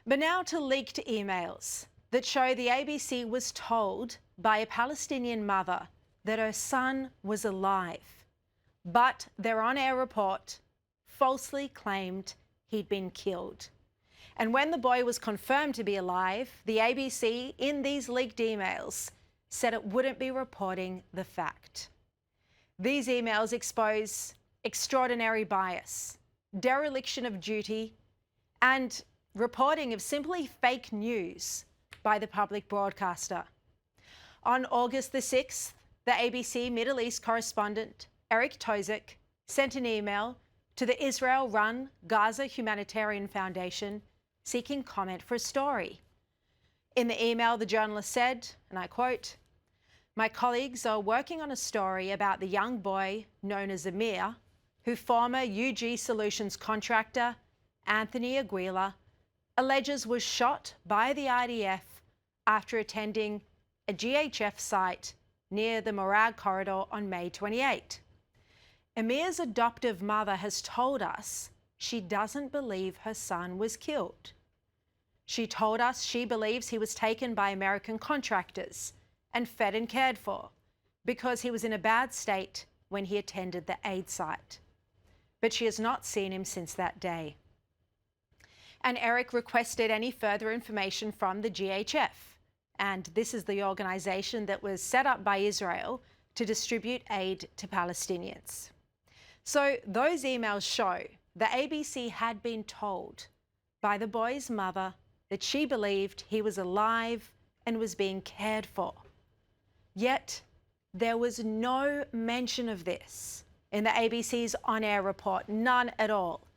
But now to leaked emails that show the ABC was told by a Palestinian mother that her son was alive, but their on-air report falsely claimed he'd been killed. And when the boy was confirmed to be alive, the ABC, in these leaked emails, said it wouldn't be reporting the fact. These emails expose extraordinary bias, dereliction of duty, and reporting of simply fake news by the public broadcaster. On August the 6th, the ABC Middle East correspondent Eric Tozek sent an email to the Israel-run Gaza Humanitarian Foundation seeking comment for a story. In the email, the journalist said, and I quote, "My colleagues are working on a story about the young boy known as Amir, who former UG Solutions contractor Anthony Aguila alleges was shot by the IDF after attending a GHF site near the Morag corridor on May 28. Amir's adoptive mother has told us she doesn't believe her son was killed. She told us she believes he was taken by American contractors and fed and cared for because he was in a bad state when he attended the aid site. But she has not seen him since that day." And Eric requested any further information from the GHF. And this is the organisation that was set up by Israel to distribute aid to Palestinians. So those emails show the ABC had been told by the boy's mother that she believed he was alive and was being cared for. Yet there was no mention of this in the ABC's on-air report, none at all.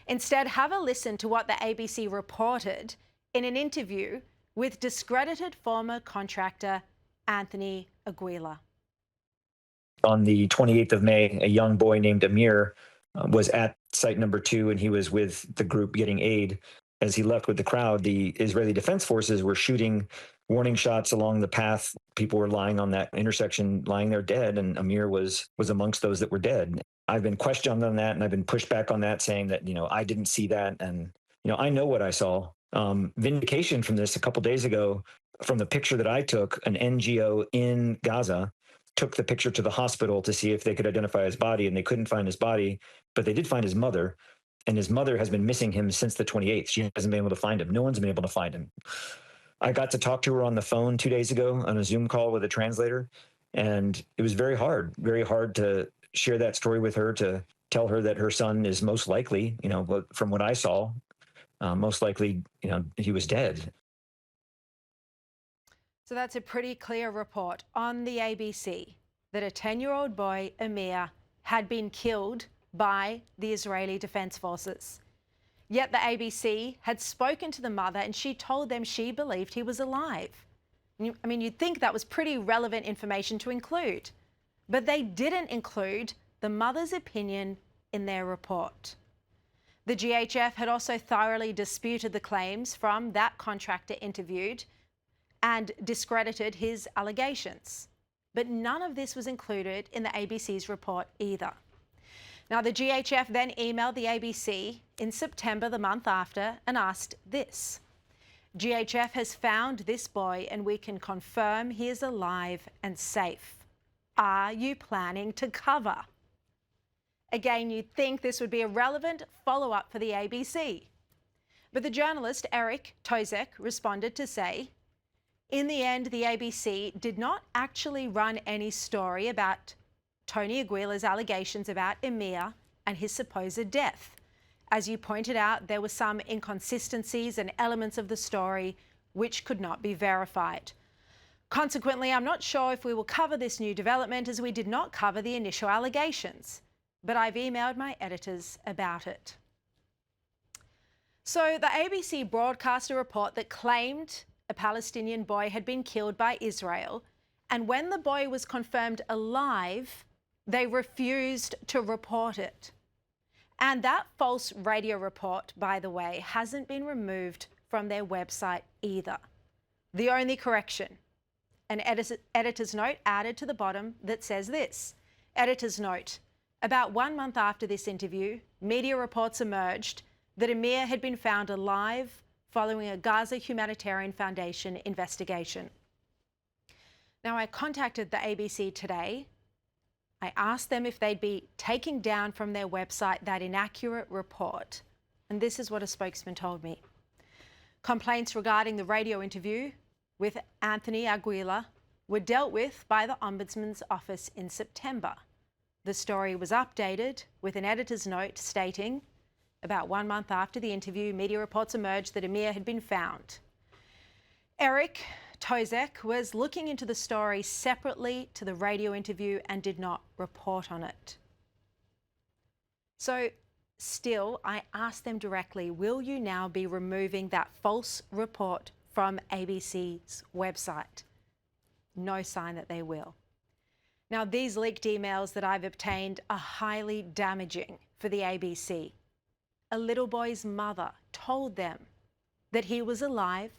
Instead, have a listen to what the ABC reported in an interview with discredited former contractor Anthony Aguila. On the 28th of May, a young boy named Amir was at site number 2, and he was with the group getting aid. As he left with the crowd, the Israeli Defense Forces were shooting warning shots along the path. People were lying on that intersection, lying there dead, and Amir was amongst those that were dead. I've been questioned on that, and I've been pushed back on that, saying that, I didn't see that, and, I know what I saw. Vindication from this a couple days ago, from the picture that I took, an NGO in Gaza took the picture to the hospital to see if they could identify his body, and they couldn't find his body, but they did find his mother. And his mother has been missing him since the 28th. She hasn't been able to find him. No one's been able to find him. I got to talk to her on the phone 2 days ago on a Zoom call with a translator. And it was very hard to share that story with her, to tell her that her son is most likely, from what I saw, most likely, he was dead. So that's a pretty clear report on the ABC that a 10-year-old boy, Amir, had been killed by the Israeli Defense Forces. Yet the ABC had spoken to the mother and she told them she believed he was alive. You'd think that was pretty relevant information to include, but they didn't include the mother's opinion in their report. The GHF had also thoroughly disputed the claims from that contractor interviewed and discredited his allegations. But none of this was included in the ABC's report either. Now, the GHF then emailed the ABC in September, the month after, and asked this: "GHF has found this boy and we can confirm he is alive and safe. Are you planning to cover?" Again, you'd think this would be a relevant follow-up for the ABC. But the journalist, Eric Tozek, responded to say, in the end, the ABC did not actually run any story about Tony Aguila's allegations about Amir and his supposed death. As you pointed out, there were some inconsistencies and elements of the story which could not be verified. Consequently, I'm not sure if we will cover this new development, as we did not cover the initial allegations, but I've emailed my editors about it. So the ABC broadcast a report that claimed a Palestinian boy had been killed by Israel, and when the boy was confirmed alive, they refused to report it. And that false radio report, by the way, hasn't been removed from their website either. The only correction, an editor's note added to the bottom that says this: editor's note, about 1 month after this interview, media reports emerged that Amir had been found alive following a Gaza Humanitarian Foundation investigation. Now, I contacted the ABC today. I asked them if they'd be taking down from their website that inaccurate report. And this is what a spokesman told me. Complaints regarding the radio interview with Anthony Aguila were dealt with by the Ombudsman's office in September. The story was updated with an editor's note stating, about 1 month after the interview, media reports emerged that Amir had been found. Eric Tozek was looking into the story separately to the radio interview and did not report on it. So still, I asked them directly, will you now be removing that false report from ABC's website? No sign that they will. Now, these leaked emails that I've obtained are highly damaging for the ABC. A little boy's mother told them that he was alive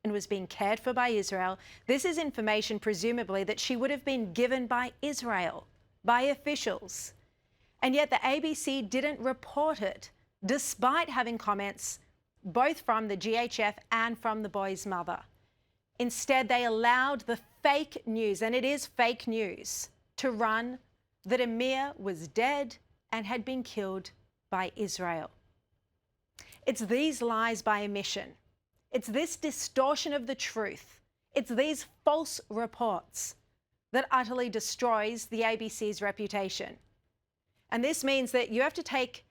and was being cared for by Israel. This is information, presumably, that she would have been given by Israel, by officials. And yet the ABC didn't report it, despite having comments both from the GHF and from the boy's mother. Instead, they allowed the fake news, and it is fake news, to run that Amir was dead and had been killed by Israel. It's these lies by omission. It's this distortion of the truth. It's these false reports that utterly destroys the ABC's reputation. And this means that you have to take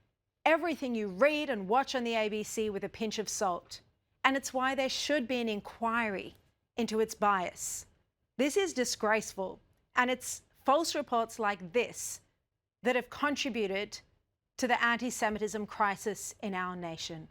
everything you read and watch on the ABC with a pinch of salt. And it's why there should be an inquiry into its bias. This is disgraceful, and it's false reports like this that have contributed to the anti-Semitism crisis in our nation.